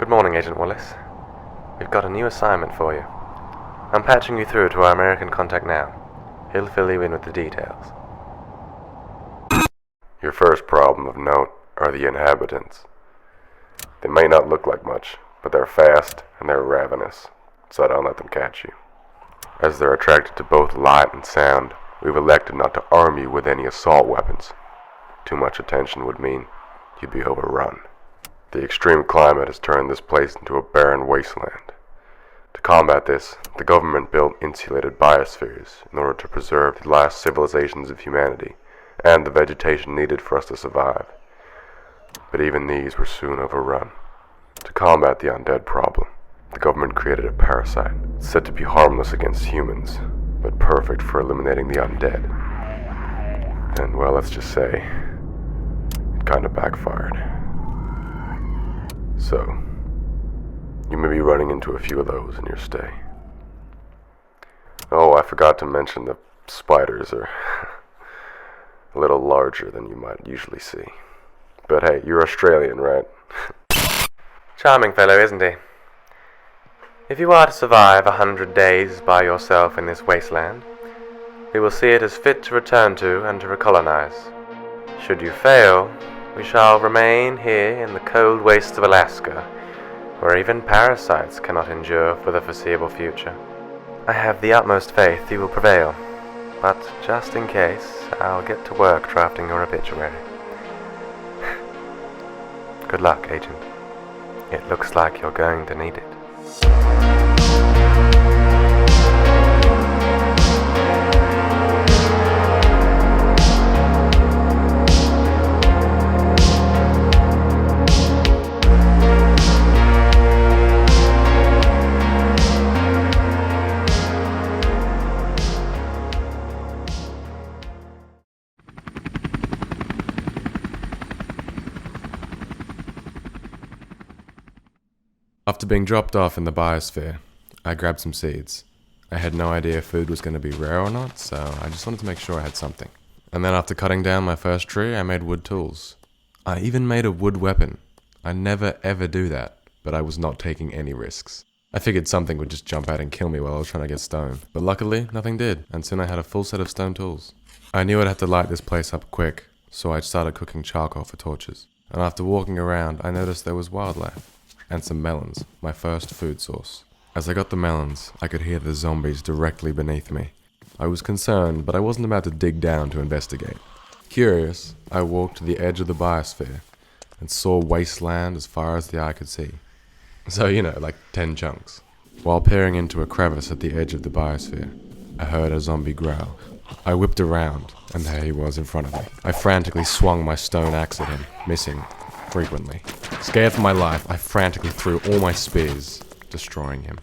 Good morning, Agent Wolace. We've got a new assignment for you. I'm patching you through to our American contact now. He'll fill you in with the details. Your first problem of note are the inhabitants. They may not look like much, but they're fast and they're ravenous, so don't let them catch you. As they're attracted to both light and sound, we've elected not to arm you with any assault weapons. Too much attention would mean you'd be overrun. The extreme climate has turned this place into a barren wasteland. To combat this, the government built insulated biospheres in order to preserve the last civilizations of humanity and the vegetation needed for us to survive. But even these were soon overrun. To combat the undead problem, the government created a parasite said to be harmless against humans, but perfect for eliminating the undead. And well, let's just say, it kind of backfired. So, you may be running into a few of those in your stay. Oh, I forgot to mention the spiders are a little larger than you might usually see. But hey, you're Australian, right? Charming fellow, isn't he? If you are to survive 100 days by yourself in this wasteland, we will see it as fit to return to and to recolonize. Should you fail, we shall remain here in the cold wastes of Alaska, where even parasites cannot endure for the foreseeable future. I have the utmost faith you will prevail, but just in case, I'll get to work drafting your obituary. Good luck, Agent. It looks like you're going to need it. After being dropped off in the biosphere, I grabbed some seeds. I had no idea if food was going to be rare or not, so I just wanted to make sure I had something. And then after cutting down my first tree, I made wood tools. I even made a wood weapon. I never ever do that, but I was not taking any risks. I figured something would just jump out and kill me while I was trying to get stone, but luckily nothing did, and soon I had a full set of stone tools. I knew I'd have to light this place up quick, so I started cooking charcoal for torches. And after walking around, I noticed there was wildlife. And some melons, my first food source. As I got the melons, I could hear the zombies directly beneath me. I was concerned, but I wasn't about to dig down to investigate. Curious, I walked to the edge of the biosphere and saw wasteland as far as the eye could see. So, like 10 chunks. While peering into a crevice at the edge of the biosphere, I heard a zombie growl. I whipped around, and there he was in front of me. I frantically swung my stone axe at him, missing frequently. Scared for my life, I frantically threw all my spears, destroying him.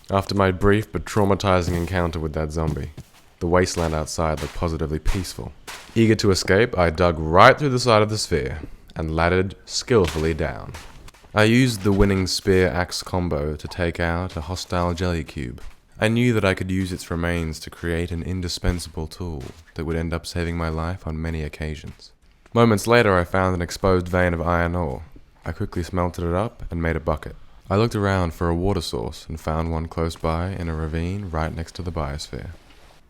After my brief but traumatizing encounter with that zombie, the wasteland outside looked positively peaceful. Eager to escape, I dug right through the side of the sphere and laddered skillfully down. I used the winning spear-axe combo to take out a hostile jelly cube. I knew that I could use its remains to create an indispensable tool that would end up saving my life on many occasions. Moments later, I found an exposed vein of iron ore. I quickly smelted it up and made a bucket. I looked around for a water source and found one close by in a ravine right next to the biosphere.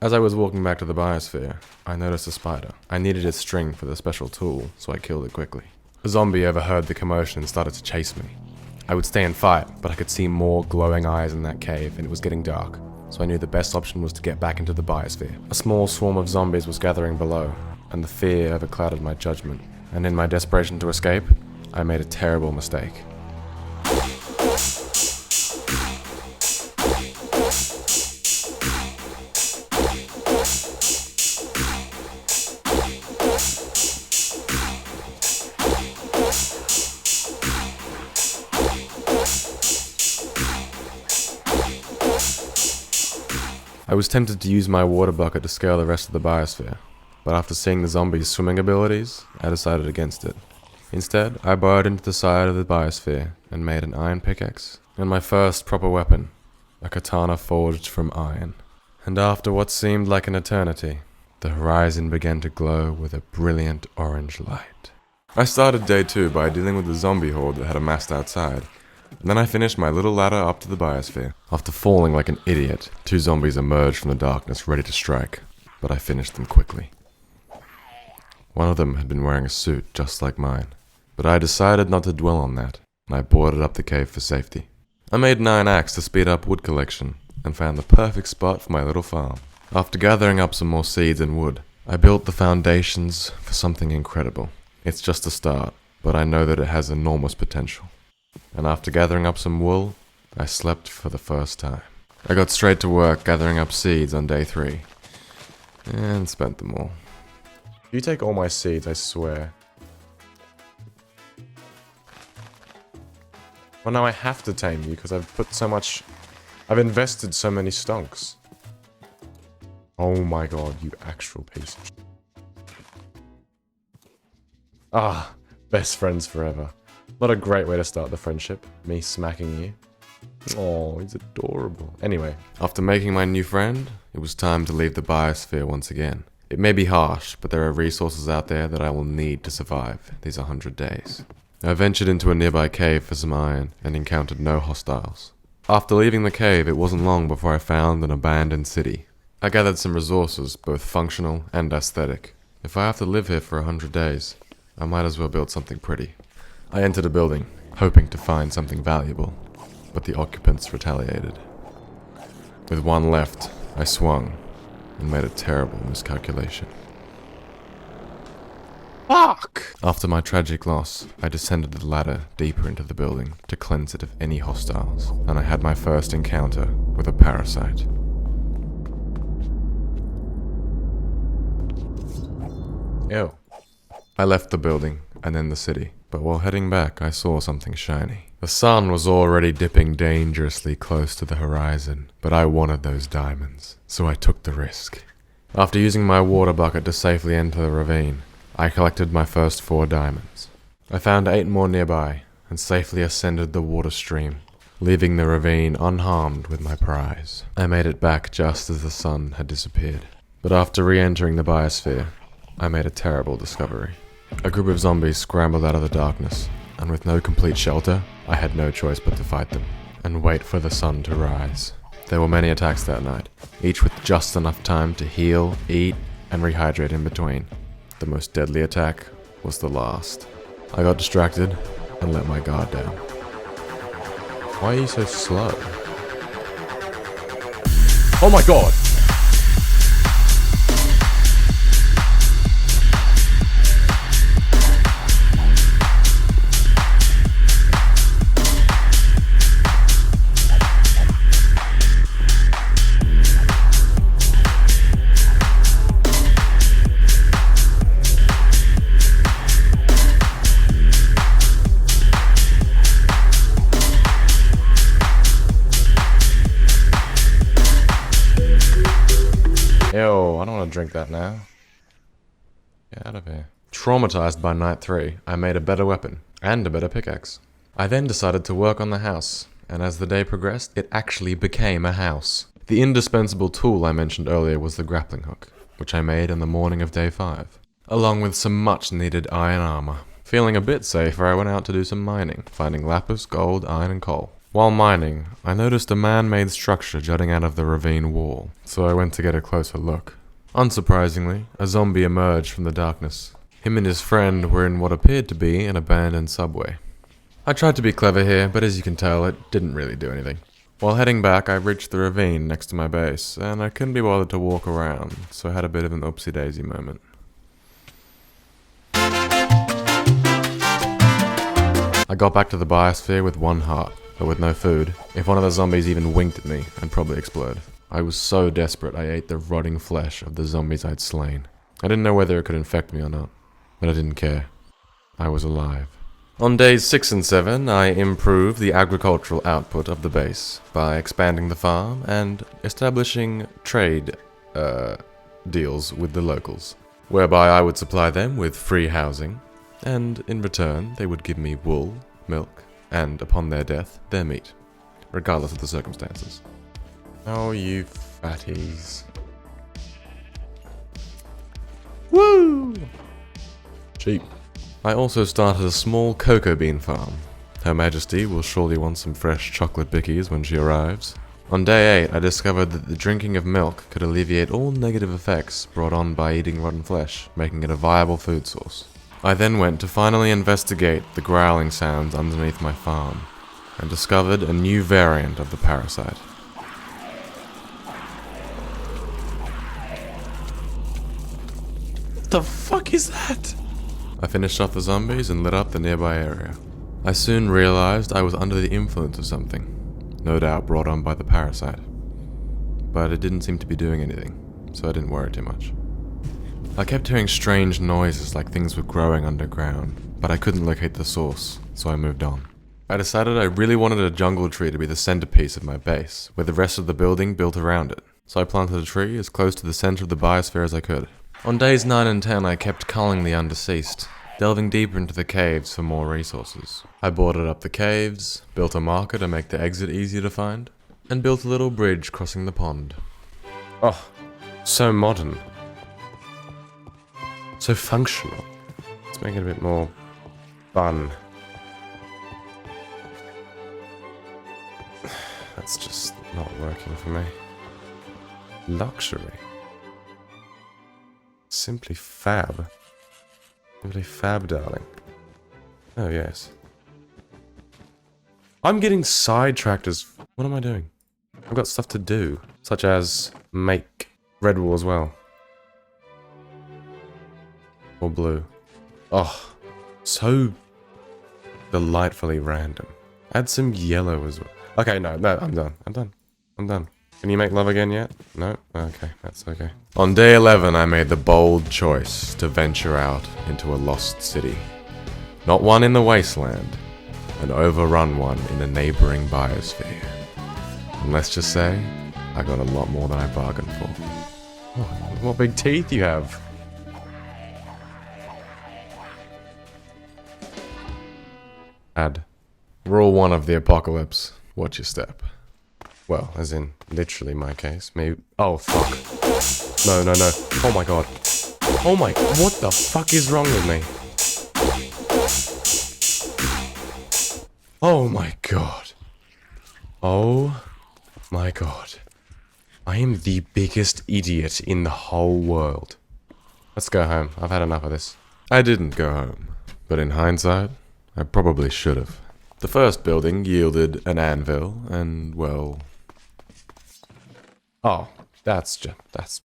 As I was walking back to the biosphere, I noticed a spider. I needed its string for the special tool, so I killed it quickly. A zombie overheard the commotion and started to chase me. I would stay and fight, but I could see more glowing eyes in that cave and it was getting dark, so I knew the best option was to get back into the biosphere. A small swarm of zombies was gathering below, and the fear overclouded my judgment. And in my desperation to escape, I made a terrible mistake. I was tempted to use my water bucket to scale the rest of the biosphere, but after seeing the zombies' swimming abilities, I decided against it. Instead, I burrowed into the side of the biosphere and made an iron pickaxe, and my first proper weapon, a katana forged from iron. And after what seemed like an eternity, the horizon began to glow with a brilliant orange light. I started day 2 by dealing with the zombie horde that had amassed outside. And then I finished my little ladder up to the biosphere. After falling like an idiot, 2 zombies emerged from the darkness ready to strike, but I finished them quickly. One of them had been wearing a suit just like mine, but I decided not to dwell on that, and I boarded up the cave for safety. I made 9 acts to speed up wood collection, and found the perfect spot for my little farm. After gathering up some more seeds and wood, I built the foundations for something incredible. It's just a start, but I know that it has enormous potential. And after gathering up some wool, I slept for the first time. I got straight to work gathering up seeds on day 3, and spent them all. If you take all my seeds, I swear. Well, now I have to tame you because I've invested so many stonks. Oh my god, you actual piece of shit. Ah, best friends forever. What a great way to start the friendship, me smacking you. Oh, he's adorable. Anyway, after making my new friend, it was time to leave the biosphere once again. It may be harsh, but there are resources out there that I will need to survive these 100 days. I ventured into a nearby cave for some iron and encountered no hostiles. After leaving the cave, it wasn't long before I found an abandoned city. I gathered some resources, both functional and aesthetic. If I have to live here for 100 days, I might as well build something pretty. I entered a building, hoping to find something valuable, but the occupants retaliated. With one left, I swung and made a terrible miscalculation. Fuck! After my tragic loss, I descended the ladder deeper into the building to cleanse it of any hostiles, and I had my first encounter with a parasite. Ew. I left the building and then the city, but while heading back I saw something shiny. The sun was already dipping dangerously close to the horizon, but I wanted those diamonds, so I took the risk. After using my water bucket to safely enter the ravine, I collected my first 4 diamonds. I found 8 more nearby, and safely ascended the water stream, leaving the ravine unharmed with my prize. I made it back just as the sun had disappeared. But after re-entering the biosphere, I made a terrible discovery. A group of zombies scrambled out of the darkness, and with no complete shelter, I had no choice but to fight them, and wait for the sun to rise. There were many attacks that night, each with just enough time to heal, eat, and rehydrate in between. The most deadly attack was the last. I got distracted and let my guard down. Why are you so slow? Oh my god! Ew, I don't want to drink that now. Get out of here. Traumatized by night 3, I made a better weapon, and a better pickaxe. I then decided to work on the house, and as the day progressed, it actually became a house. The indispensable tool I mentioned earlier was the grappling hook, which I made in the morning of day 5, along with some much needed iron armor. Feeling a bit safer, I went out to do some mining, finding lapis, gold, iron, and coal. While mining, I noticed a man-made structure jutting out of the ravine wall, so I went to get a closer look. Unsurprisingly, a zombie emerged from the darkness. Him and his friend were in what appeared to be an abandoned subway. I tried to be clever here, but as you can tell, it didn't really do anything. While heading back, I reached the ravine next to my base, and I couldn't be bothered to walk around, so I had a bit of an oopsie-daisy moment. I got back to the biosphere with 1 heart, but with no food. If one of the zombies even winked at me, I'd probably explode. I was so desperate I ate the rotting flesh of the zombies I'd slain. I didn't know whether it could infect me or not, but I didn't care. I was alive. On days 6 and 7, I improved the agricultural output of the base by expanding the farm and establishing trade deals with the locals, whereby I would supply them with free housing, and in return they would give me wool, milk, and upon their death, their meat, regardless of the circumstances. Oh, you fatties. Woo! Cheap. I also started a small cocoa bean farm, Her Majesty will surely want some fresh chocolate bickies when she arrives. On day 8, I discovered that the drinking of milk could alleviate all negative effects brought on by eating rotten flesh, making it a viable food source. I then went to finally investigate the growling sounds underneath my farm, and discovered a new variant of the parasite. What the fuck is that? I finished off the zombies and lit up the nearby area. I soon realized I was under the influence of something, no doubt brought on by the parasite. But it didn't seem to be doing anything, so I didn't worry too much. I kept hearing strange noises like things were growing underground, but I couldn't locate the source, so I moved on. I decided I really wanted a jungle tree to be the centerpiece of my base, with the rest of the building built around it, so I planted a tree as close to the center of the biosphere as I could. On days 9 and 10, I kept culling the undeceased, delving deeper into the caves for more resources. I boarded up the caves, built a marker to make the exit easier to find, and built a little bridge crossing the pond. Oh, so modern. So functional. Let's make it a bit more fun. That's just not working for me. Luxury. Simply fab. Simply fab, darling. Oh, yes. I'm getting sidetracked as... What am I doing? I've got stuff to do, such as make red wool as well. Or blue. Oh, so delightfully random. Add some yellow as well. Okay, no, I'm done. Can you make love again yet? No? Okay, that's okay. On day 11, I made the bold choice to venture out into a lost city. Not one in the wasteland, an overrun one in a neighboring biosphere. And let's just say, I got a lot more than I bargained for. Oh, what big teeth you have! Add. Rule 1 of the apocalypse. Watch your step. Well, as in, literally my case. Maybe... Oh, fuck. No. Oh my god. Oh my... What the fuck is wrong with me? Oh my god. Oh my god. I am the biggest idiot in the whole world. Let's go home. I've had enough of this. I didn't go home. But in hindsight, I probably should have. The first building yielded an anvil, and, well... Oh, that's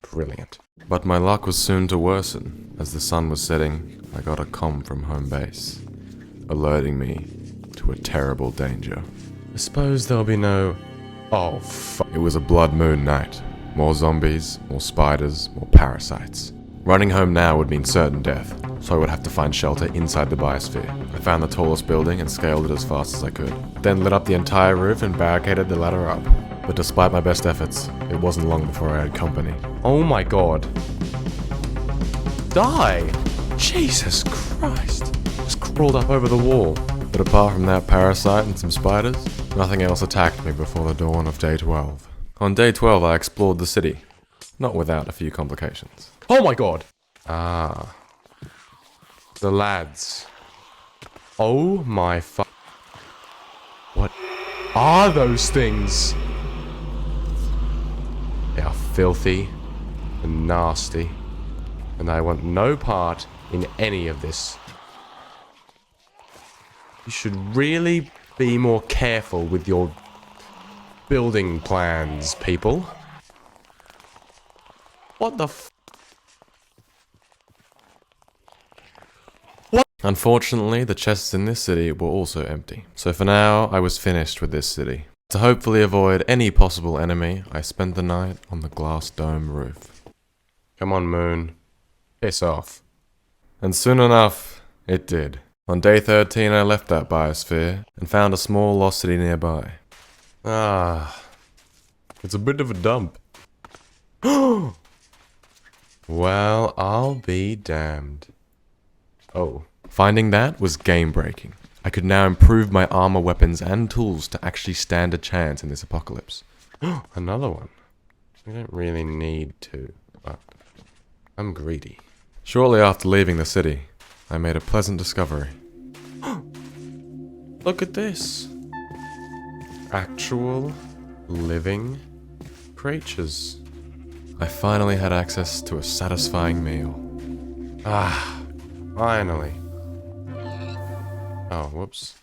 brilliant. But my luck was soon to worsen. As the sun was setting, I got a comm from home base, alerting me to a terrible danger. I suppose there'll be no... Oh, fuck. It was a blood moon night. More zombies, more spiders, more parasites. Running home now would mean certain death, so I would have to find shelter inside the biosphere. I found the tallest building and scaled it as fast as I could, then lit up the entire roof and barricaded the ladder up. But despite my best efforts, it wasn't long before I had company. Oh my god. Die! Jesus Christ! Just crawled up over the wall. But apart from that parasite and some spiders, nothing else attacked me before the dawn of day 12. On day 12 I explored the city, not without a few complications. Oh my god! Ah. The lads. Oh my fu- What are those things? They are filthy and nasty, and I want no part in any of this. You should really be more careful with your building plans, people. What the f- What? Unfortunately, the chests in this city were also empty. So for now, I was finished with this city. To hopefully avoid any possible enemy, I spent the night on the glass dome roof. Come on, moon. Piss off. And soon enough, it did. On day 13, I left that biosphere and found a small lost city nearby. Ah, it's a bit of a dump. Well, I'll be damned. Oh, finding that was game-breaking. I could now improve my armor, weapons, and tools to actually stand a chance in this apocalypse. Another one. We don't really need to, but I'm greedy. Shortly after leaving the city, I made a pleasant discovery. Look at this. Actual, living creatures. I finally had access to a satisfying meal. Ah, finally. Oh, whoops.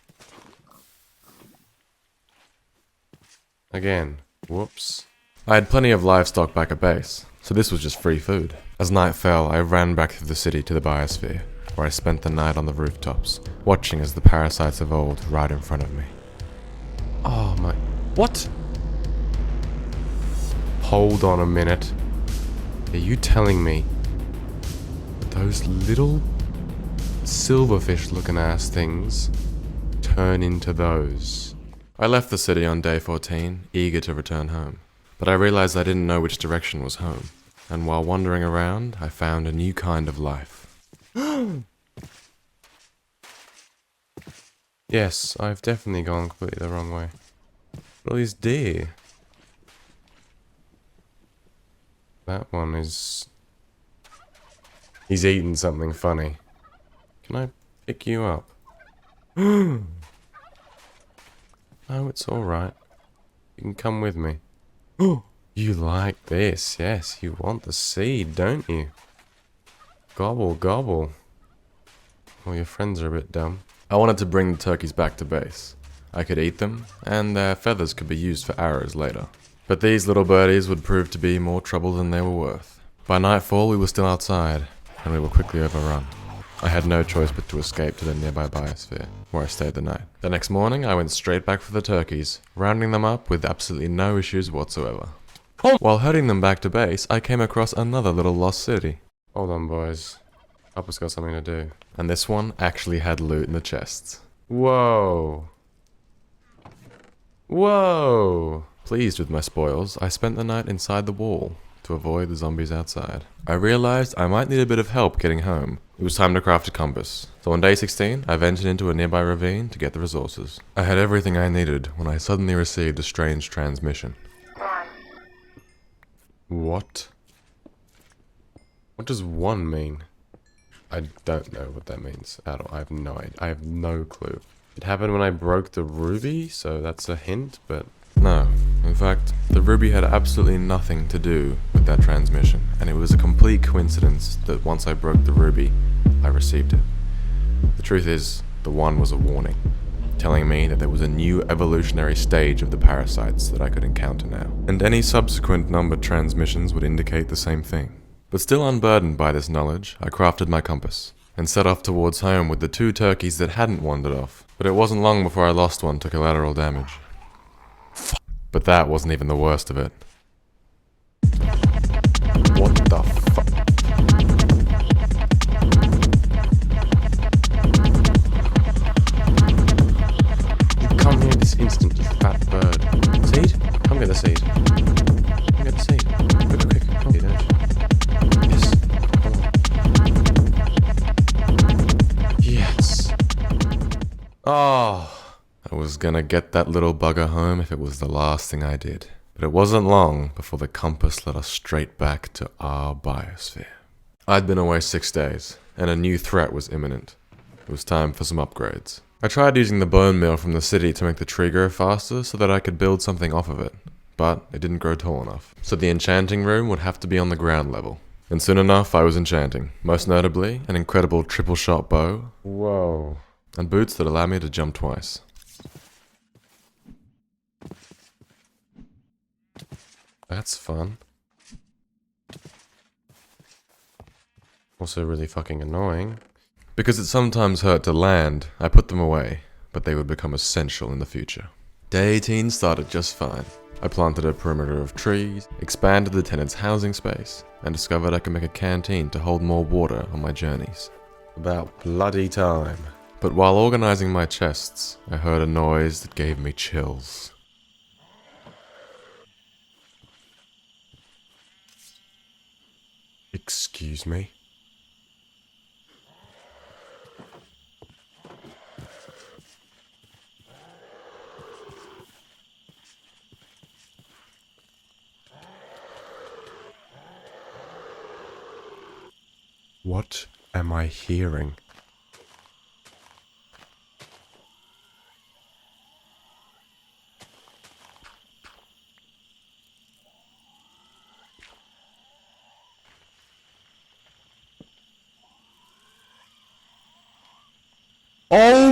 Again, whoops. I had plenty of livestock back at base, so this was just free food. As night fell, I ran back through the city to the biosphere, where I spent the night on the rooftops, watching as the parasites evolved right in front of me. Oh my... What? Hold on a minute. Are you telling me that those little silverfish-looking ass things turn into those? I left the city on day 14, eager to return home. But I realized I didn't know which direction was home, and while wandering around, I found a new kind of life. Yes, I've definitely gone completely the wrong way. What are these deer? That one is... He's eating something funny. Can I pick you up? No, it's alright. You can come with me. You like this, yes. You want the seed, don't you? Gobble, gobble. Well, your friends are a bit dumb. I wanted to bring the turkeys back to base. I could eat them, and their feathers could be used for arrows later. But these little birdies would prove to be more trouble than they were worth. By nightfall, we were still outside, and we were quickly overrun. I had no choice but to escape to the nearby biosphere, where I stayed the night. The next morning, I went straight back for the turkeys, rounding them up with absolutely no issues whatsoever. While heading them back to base, I came across another little lost city. Hold on, boys. Papa's got something to do. And this one actually had loot in the chests. Whoa. Whoa! Pleased with my spoils, I spent the night inside the wall to avoid the zombies outside. I realized I might need a bit of help getting home. It was time to craft a compass. So on day 16, I ventured into a nearby ravine to get the resources. I had everything I needed when I suddenly received a strange transmission. What? What does 1 mean? I don't know what that means at all. I have no idea. I have no clue. It happened when I broke the ruby, so that's a hint, but no. In fact, the ruby had absolutely nothing to do with that transmission, and it was a complete coincidence that once I broke the ruby, I received it. The truth is, the 1 was a warning, telling me that there was a new evolutionary stage of the parasites that I could encounter now, and any subsequent numbered transmissions would indicate the same thing. But still unburdened by this knowledge, I crafted my compass, and set off towards home with the 2 turkeys that hadn't wandered off. But it wasn't long before I lost one to collateral damage. But that wasn't even the worst of it. What the fuck? You come here this instant, you fat bird. Seed? Come get the seed. Come get the seed. Quick, quick, quick. Come get it. Yes. Come on. Yes. Oh. I was gonna get that little bugger home if it was the last thing I did. But it wasn't long before the compass led us straight back to our biosphere. I'd been away 6 days, and a new threat was imminent. It was time for some upgrades. I tried using the bone meal from the city to make the tree grow faster so that I could build something off of it, but it didn't grow tall enough. So the enchanting room would have to be on the ground level. And soon enough, I was enchanting. Most notably, an incredible triple-shot bow. Whoa. And boots that allow me to jump twice. That's fun. Also really fucking annoying. Because it sometimes hurt to land, I put them away, but they would become essential in the future. Day 18 started just fine. I planted a perimeter of trees, expanded the tenant's housing space, and discovered I could make a canteen to hold more water on my journeys. About bloody time. But while organizing my chests, I heard a noise that gave me chills. Excuse me? What am I hearing?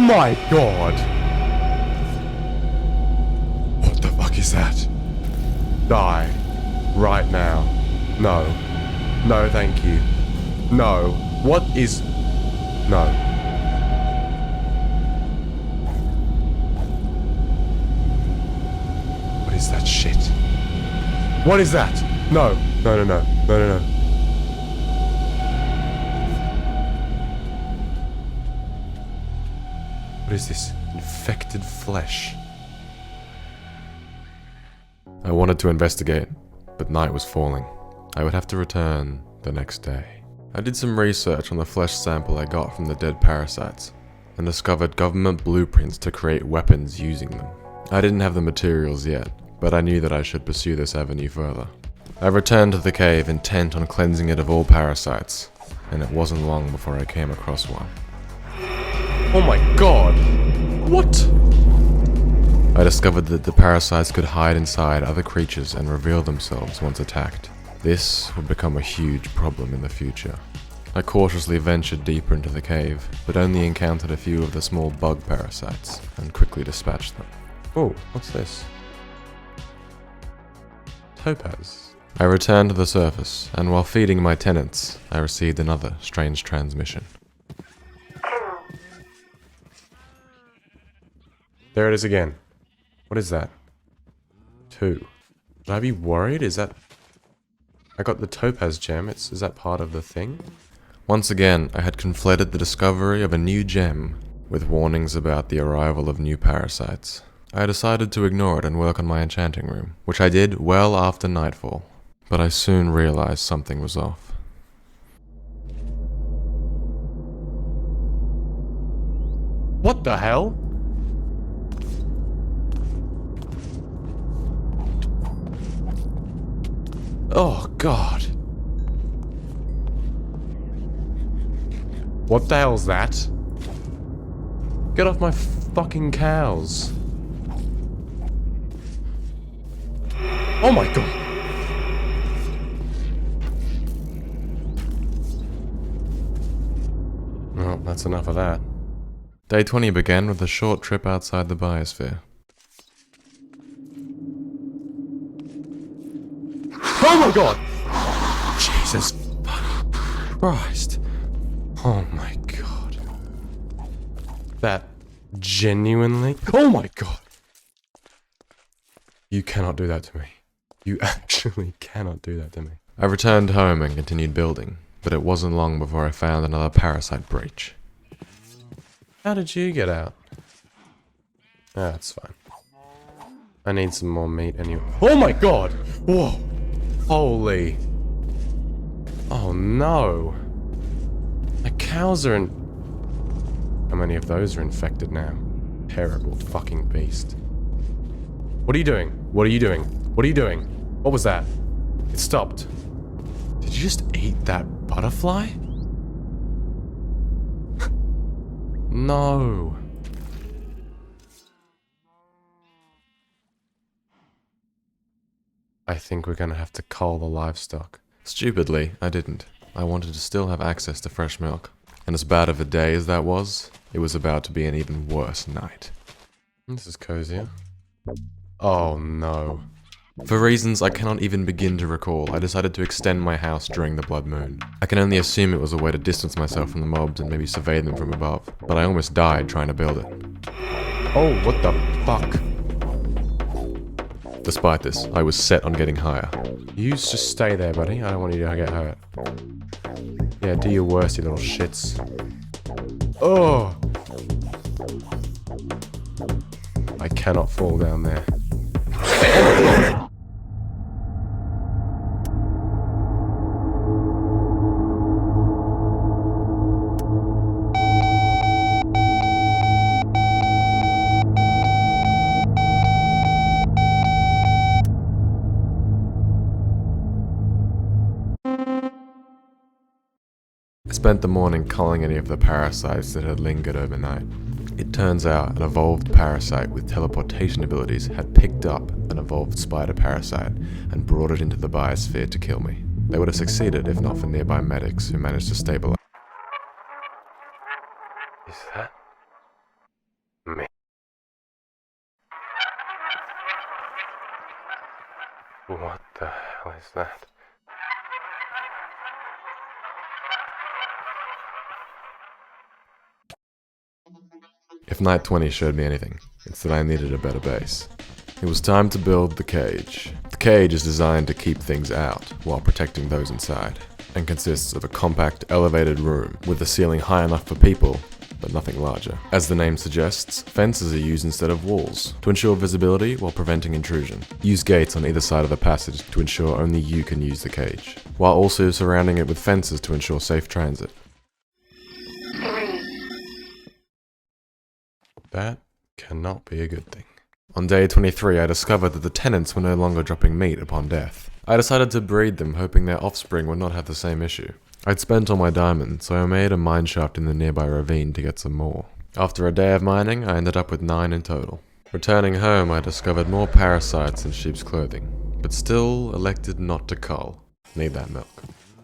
my god! What the fuck is that? Die. Right now. No. No, thank you. No. What is... No. What is that shit? What is that? No. No, no, no. No, no, no. What is this? Infected flesh. I wanted to investigate, but night was falling. I would have to return the next day. I did some research on the flesh sample I got from the dead parasites, and discovered government blueprints to create weapons using them. I didn't have the materials yet, but I knew that I should pursue this avenue further. I returned to the cave intent on cleansing it of all parasites, and it wasn't long before I came across one. Oh my god! What? I discovered that the parasites could hide inside other creatures and reveal themselves once attacked. This would become a huge problem in the future. I cautiously ventured deeper into the cave, but only encountered a few of the small bug parasites, and quickly dispatched them. Oh, what's this? Topaz. I returned to the surface, and while feeding my tenants, I received another strange transmission. There it is again. What is that? 2. Should I be worried? Is that... I got the topaz gem. Is that part of the thing? Once again, I had conflated the discovery of a new gem with warnings about the arrival of new parasites. I decided to ignore it and work on my enchanting room, which I did well after nightfall. But I soon realized something was off. What the hell? Oh, God. What the hell's that? Get off my fucking cows. Oh my God. Well, that's enough of that. Day 20 began with a short trip outside the biosphere. Oh my god! Jesus Christ. Oh my god. That genuinely... Oh my god! You cannot do that to me. You actually cannot do that to me. I returned home and continued building, but it wasn't long before I found another parasite breach. How did you get out? Ah, that's fine. I need some more meat anyway. Oh my god! Whoa! Holy. Oh no. My cows are in... How many of those are infected now? Terrible fucking beast. What are you doing? What are you doing? What are you doing? What was that? It stopped. Did you just eat that butterfly? No. I think we're gonna have to cull the livestock. Stupidly, I didn't. I wanted to still have access to fresh milk. And as bad of a day as that was, it was about to be an even worse night. This is cozier. Oh no. For reasons I cannot even begin to recall, I decided to extend my house during the blood moon. I can only assume it was a way to distance myself from the mobs and maybe survey them from above, but I almost died trying to build it. Oh, what the fuck? Despite this, I was set on getting higher. You just stay there, buddy. I don't want you to get hurt. Yeah, do your worst, you little shits. Oh! I cannot fall down there. I spent the morning culling any of the parasites that had lingered overnight. It turns out an evolved parasite with teleportation abilities had picked up an evolved spider parasite and brought it into the biosphere to kill me. They would have succeeded if not for nearby medics who managed to stabilize. Is that What the hell is that? If night 20 showed me anything, it's that I needed a better base. It was time to build the cage. The cage is designed to keep things out while protecting those inside, and consists of a compact, elevated room with a ceiling high enough for people, but nothing larger. As the name suggests, fences are used instead of walls, to ensure visibility while preventing intrusion. Use gates on either side of the passage to ensure only you can use the cage, while also surrounding it with fences to ensure safe transit. That cannot be a good thing. On day 23, I discovered that the tenants were no longer dropping meat upon death. I decided to breed them, hoping their offspring would not have the same issue. I'd spent all my diamonds, so I made a mine shaft in the nearby ravine to get some more. After a day of mining, I ended up with 9 in total. Returning home, I discovered more parasites in sheep's clothing, but still elected not to cull. Need that milk.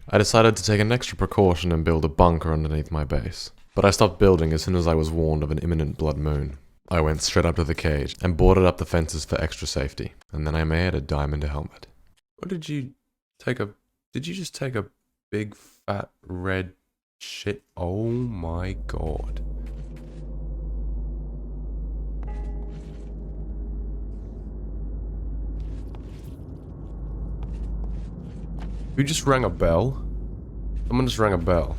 I decided to take an extra precaution and build a bunker underneath my base. But I stopped building as soon as I was warned of an imminent blood moon. I went straight up to the cage and boarded up the fences for extra safety, and then I made a diamond helmet. What did you just take a big fat red shit? Oh my god. Who just rang a bell? Someone just rang a bell.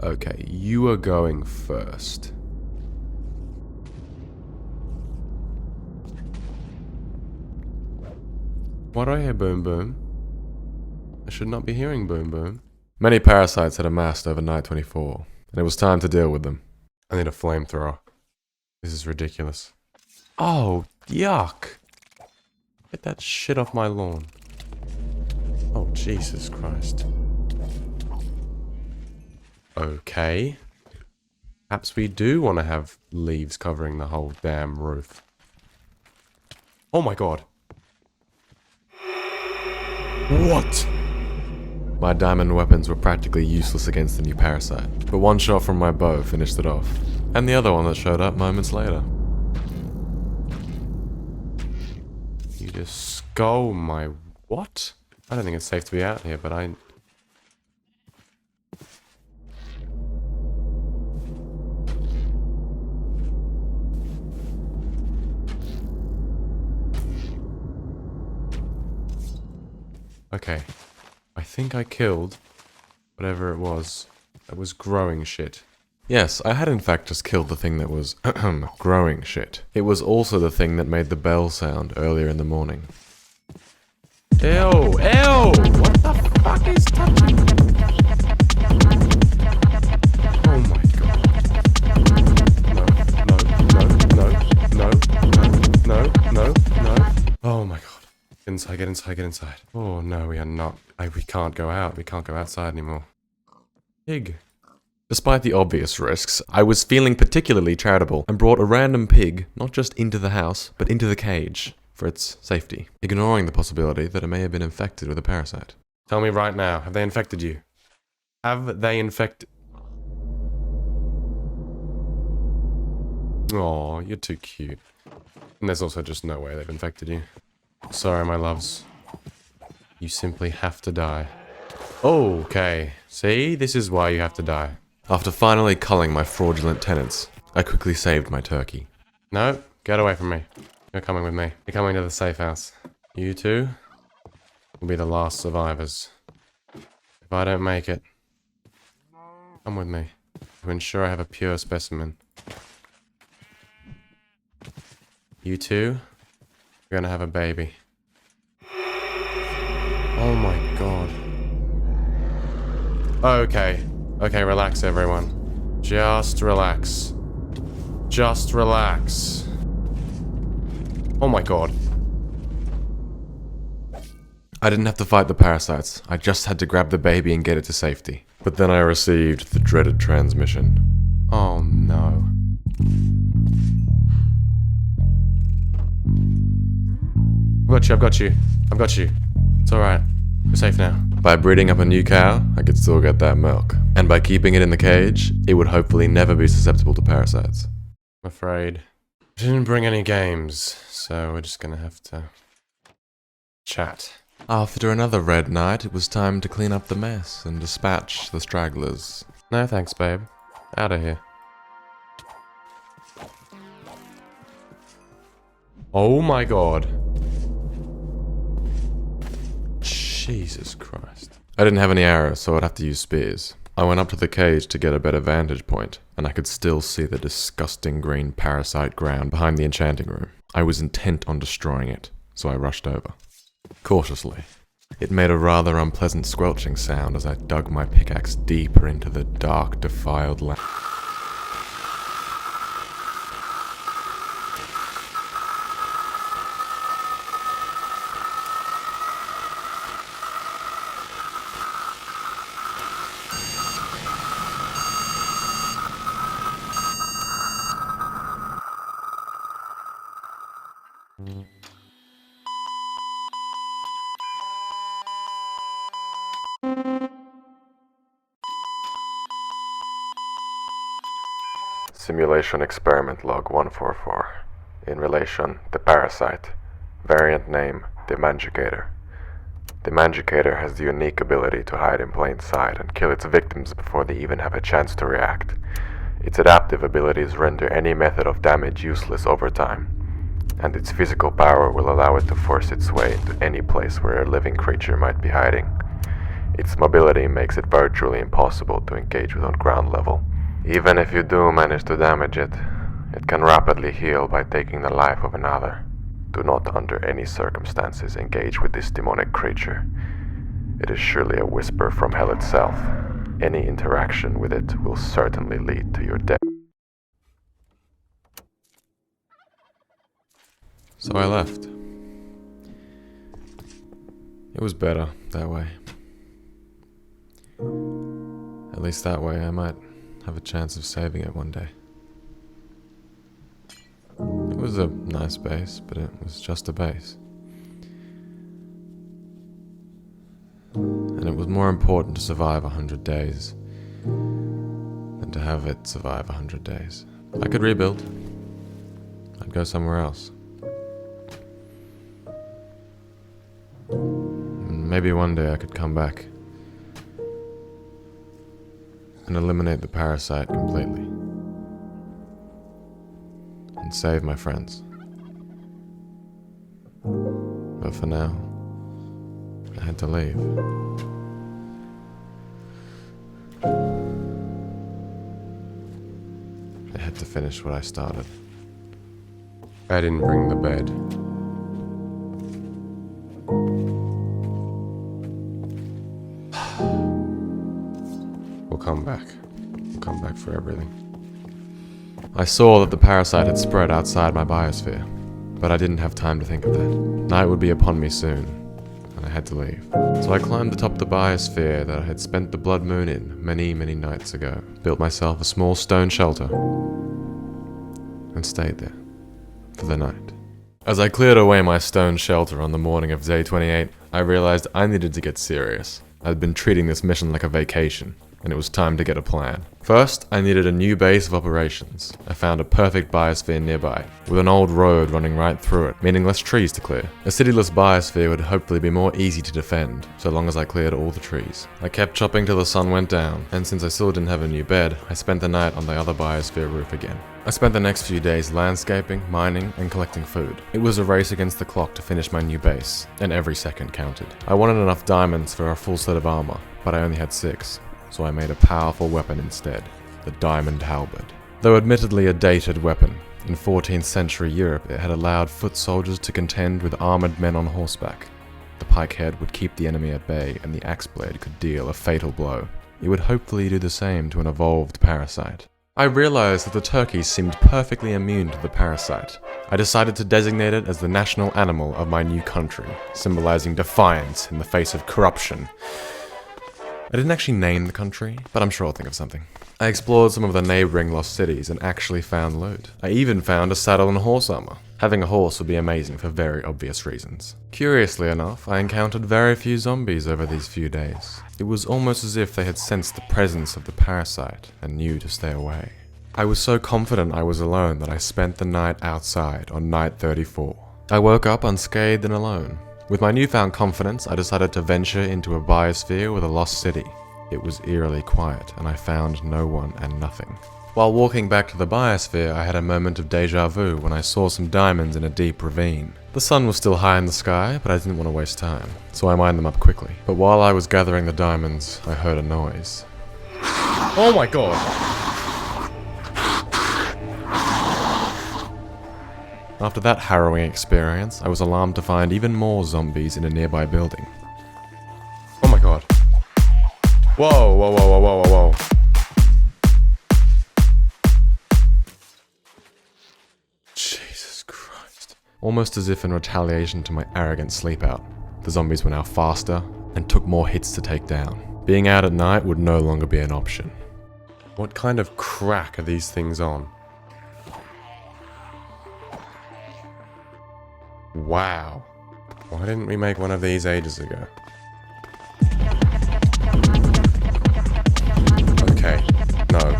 Okay, you are going first. Why do I hear boom boom? I should not be hearing boom boom. Many parasites had amassed over night 24, and it was time to deal with them. I need a flamethrower. This is ridiculous. Oh, yuck! Get that shit off my lawn. Oh, Jesus Christ. Okay. Perhaps we do want to have leaves covering the whole damn roof. Oh my god. What? My diamond weapons were practically useless against the new parasite, but one shot from my bow finished it off, and the other one that showed up moments later. You just stole my... what? I don't think it's safe to be out here, but I... Okay, I think I killed whatever it was that was growing shit. Yes, I had in fact just killed the thing that was growing shit. It was also the thing that made the bell sound earlier in the morning. Ew! Ew! What the fuck is touching? Oh my god. No. Oh my god. Inside, get inside, get inside. Oh no, we are not. We can't go out. We can't go outside anymore. Pig. Despite the obvious risks, I was feeling particularly charitable and brought a random pig not just into the house, but into the cage for its safety, ignoring the possibility that it may have been infected with a parasite. Tell me right now, have they infected you? Have they infected... Aw, you're too cute. And there's also just no way they've infected you. Sorry, my loves. You simply have to die. Okay, see? This is why you have to die. After finally culling my fraudulent tenants, I quickly saved my turkey. No, get away from me. You're coming with me. You're coming to the safe house. You two will be the last survivors. If I don't make it, come with me to ensure I have a pure specimen. You two, you're gonna have a baby. Oh my god. Okay. Okay, relax everyone. Just relax. Just relax. Oh my god. I didn't have to fight the parasites. I just had to grab the baby and get it to safety. But then I received the dreaded transmission. Oh no. I've got you. It's alright. We're safe now. By breeding up a new cow, I could still get that milk. And by keeping it in the cage, it would hopefully never be susceptible to parasites. I'm afraid I didn't bring any games, so we're just gonna have to chat. After another red night, it was time to clean up the mess and dispatch the stragglers. No thanks, babe. Out of here. Oh my god. Jesus Christ. I didn't have any arrows, so I'd have to use spears. I went up to the cage to get a better vantage point, and I could still see the disgusting green parasite ground behind the enchanting room. I was intent on destroying it, so I rushed over. Cautiously. It made a rather unpleasant squelching sound as I dug my pickaxe deeper into the dark, defiled land. Simulation Experiment Log 144. In relation, the Parasite. Variant name, the Mangicator. The Mangicator has the unique ability to hide in plain sight and kill its victims before they even have a chance to react. Its adaptive abilities render any method of damage useless over time, and its physical power will allow it to force its way into any place where a living creature might be hiding. Its mobility makes it virtually impossible to engage with on ground level. Even if you do manage to damage it, it can rapidly heal by taking the life of another. Do not under any circumstances engage with this demonic creature. It is surely a whisper from hell itself. Any interaction with it will certainly lead to your death. So I left. It was better that way. At least that way I might have a chance of saving it one day. It was a nice base, but it was just a base. And it was more important to survive 100 days than to have it survive 100 days. I could rebuild. I'd go somewhere else. And maybe one day I could come back and eliminate the parasite completely. And save my friends. But for now, I had to leave. I had to finish what I started. I didn't bring the bed. We'll come back. We'll come back for everything. I saw that the parasite had spread outside my biosphere, but I didn't have time to think of that. Night would be upon me soon, and I had to leave. So I climbed atop the biosphere that I had spent the blood moon in many, many nights ago, built myself a small stone shelter, and stayed there for the night. As I cleared away my stone shelter on the morning of day 28, I realized I needed to get serious. I'd been treating this mission like a vacation, and it was time to get a plan. First, I needed a new base of operations. I found a perfect biosphere nearby, with an old road running right through it, meaning less trees to clear. A cityless biosphere would hopefully be more easy to defend, so long as I cleared all the trees. I kept chopping till the sun went down, and since I still didn't have a new bed, I spent the night on the other biosphere roof again. I spent the next few days landscaping, mining, and collecting food. It was a race against the clock to finish my new base, and every second counted. I wanted enough diamonds for a full set of armor, but I only had 6. So I made a powerful weapon instead, the diamond halberd. Though admittedly a dated weapon, in 14th century Europe it had allowed foot soldiers to contend with armored men on horseback. The pike head would keep the enemy at bay, and the axe blade could deal a fatal blow. It would hopefully do the same to an evolved parasite. I realized that the turkeys seemed perfectly immune to the parasite. I decided to designate it as the national animal of my new country, symbolizing defiance in the face of corruption. I didn't actually name the country, but I'm sure I'll think of something. I explored some of the neighboring lost cities and actually found loot. I even found a saddle and horse armor. Having a horse would be amazing for very obvious reasons. Curiously enough, I encountered very few zombies over these few days. It was almost as if they had sensed the presence of the parasite and knew to stay away. I was so confident I was alone that I spent the night outside on night 34. I woke up unscathed and alone. With my newfound confidence, I decided to venture into a biosphere with a lost city. It was eerily quiet, and I found no one and nothing. While walking back to the biosphere, I had a moment of deja vu when I saw some diamonds in a deep ravine. The sun was still high in the sky, but I didn't want to waste time, so I mined them up quickly. But while I was gathering the diamonds, I heard a noise. Oh my god! After that harrowing experience, I was alarmed to find even more zombies in a nearby building. Oh my god. Whoa, whoa, whoa, whoa, whoa, whoa, whoa. Jesus Christ. Almost as if in retaliation to my arrogant sleep out, the zombies were now faster and took more hits to take down. Being out at night would no longer be an option. What kind of crack are these things on? Wow. Why didn't we make one of these ages ago? Okay. No.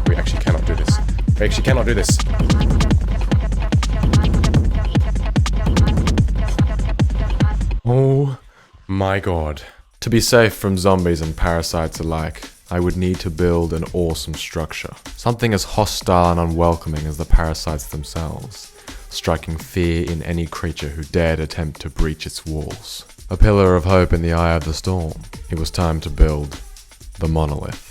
We actually cannot do this. We actually cannot do this. Oh my god. To be safe from zombies and parasites alike, I would need to build an awesome structure. Something as hostile and unwelcoming as the parasites themselves, striking fear in any creature who dared attempt to breach its walls. A pillar of hope in the eye of the storm, it was time to build the monolith.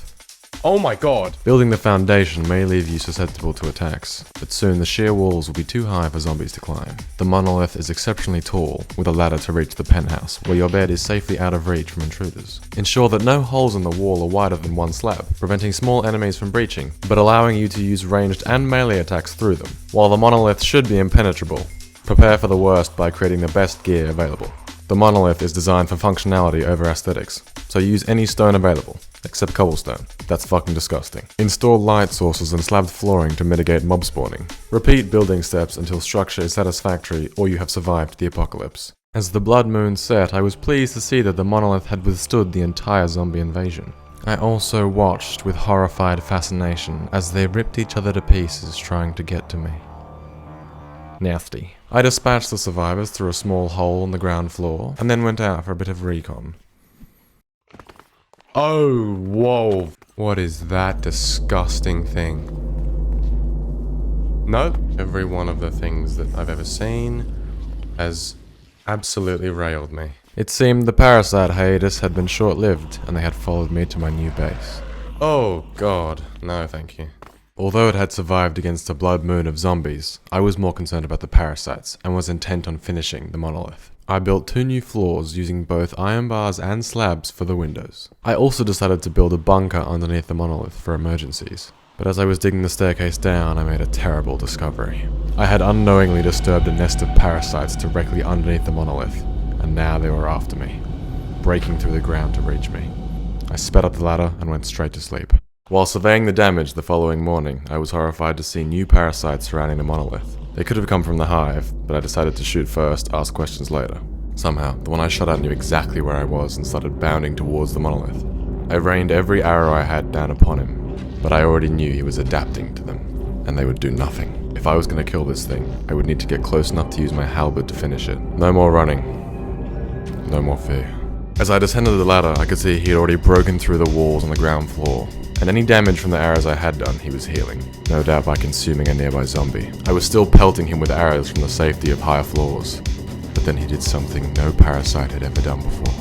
Oh my god! Building the foundation may leave you susceptible to attacks, but soon the sheer walls will be too high for zombies to climb. The monolith is exceptionally tall, with a ladder to reach the penthouse, where your bed is safely out of reach from intruders. Ensure that no holes in the wall are wider than one slab, preventing small enemies from breaching, but allowing you to use ranged and melee attacks through them. While the monolith should be impenetrable, prepare for the worst by creating the best gear available. The monolith is designed for functionality over aesthetics, so use any stone available, except cobblestone. That's fucking disgusting. Install light sources and slabbed flooring to mitigate mob spawning. Repeat building steps until structure is satisfactory or you have survived the apocalypse. As the blood moon set, I was pleased to see that the monolith had withstood the entire zombie invasion. I also watched with horrified fascination as they ripped each other to pieces trying to get to me. Nasty. I dispatched the survivors through a small hole on the ground floor, and then went out for a bit of recon. Oh, whoa. What is that disgusting thing? Nope. Every one of the things that I've ever seen has absolutely railed me. It seemed the parasite hiatus had been short-lived, and they had followed me to my new base. Oh, God. No, thank you. Although it had survived against a blood moon of zombies, I was more concerned about the parasites and was intent on finishing the monolith. I built 2 new floors using both iron bars and slabs for the windows. I also decided to build a bunker underneath the monolith for emergencies. But as I was digging the staircase down, I made a terrible discovery. I had unknowingly disturbed a nest of parasites directly underneath the monolith, and now they were after me, breaking through the ground to reach me. I sped up the ladder and went straight to sleep. While surveying the damage the following morning, I was horrified to see new parasites surrounding the monolith. They could have come from the hive, but I decided to shoot first, ask questions later. Somehow, the one I shot at knew exactly where I was and started bounding towards the monolith. I rained every arrow I had down upon him, but I already knew he was adapting to them, and they would do nothing. If I was going to kill this thing, I would need to get close enough to use my halberd to finish it. No more running. No more fear. As I descended the ladder, I could see he had already broken through the walls on the ground floor, and any damage from the arrows I had done, he was healing, no doubt by consuming a nearby zombie. I was still pelting him with arrows from the safety of higher floors, but then he did something no parasite had ever done before.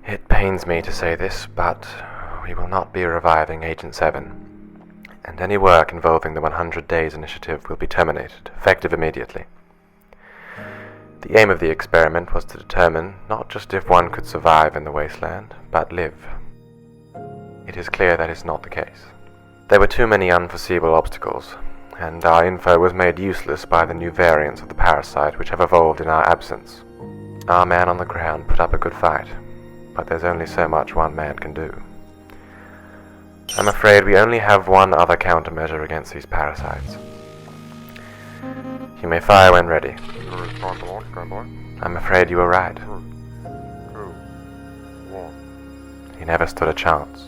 It pains me to say this, but we will not be reviving Agent 7, and any work involving the 100 Days Initiative will be terminated, effective immediately. The aim of the experiment was to determine not just if one could survive in the wasteland, but live. It is clear that is not the case. There were too many unforeseeable obstacles, and our info was made useless by the new variants of the parasite which have evolved in our absence. Our man on the ground put up a good fight, but there's only so much one man can do. I'm afraid we only have one other countermeasure against these parasites. You may fire when ready. I'm afraid you were right. He never stood a chance.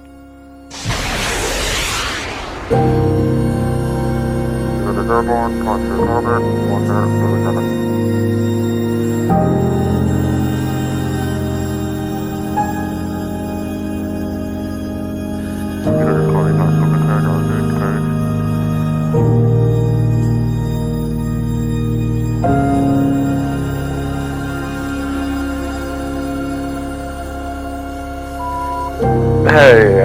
Hey,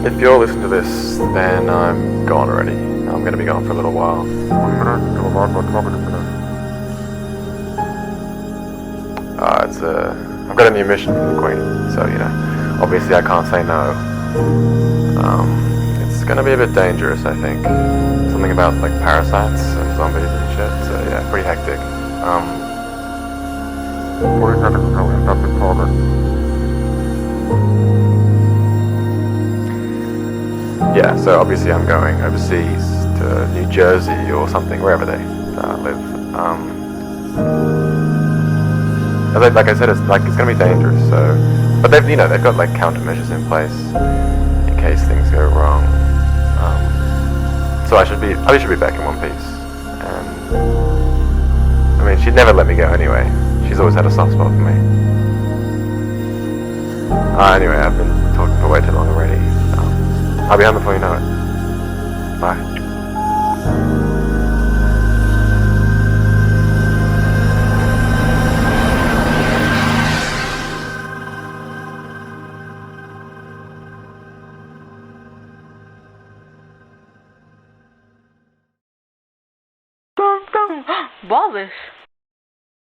if you're listening to this, then I'm gone already. I'm gonna be gone for a little while. I've got a new mission from the Queen, so, obviously I can't say no. It's gonna be a bit dangerous, I think. Something about, like, parasites and zombies and shit, so yeah, pretty hectic. Yeah, so obviously I'm going overseas to New Jersey or something, wherever they live. Like I said, it's gonna be dangerous. So, but they've got like countermeasures in place in case things go wrong. So I should be back in one piece. And I mean, she'd never let me go anyway. She's always had a soft spot for me. Anyway, I've been talking for way too long already. I'll be home before you know it. Bye. Wolace.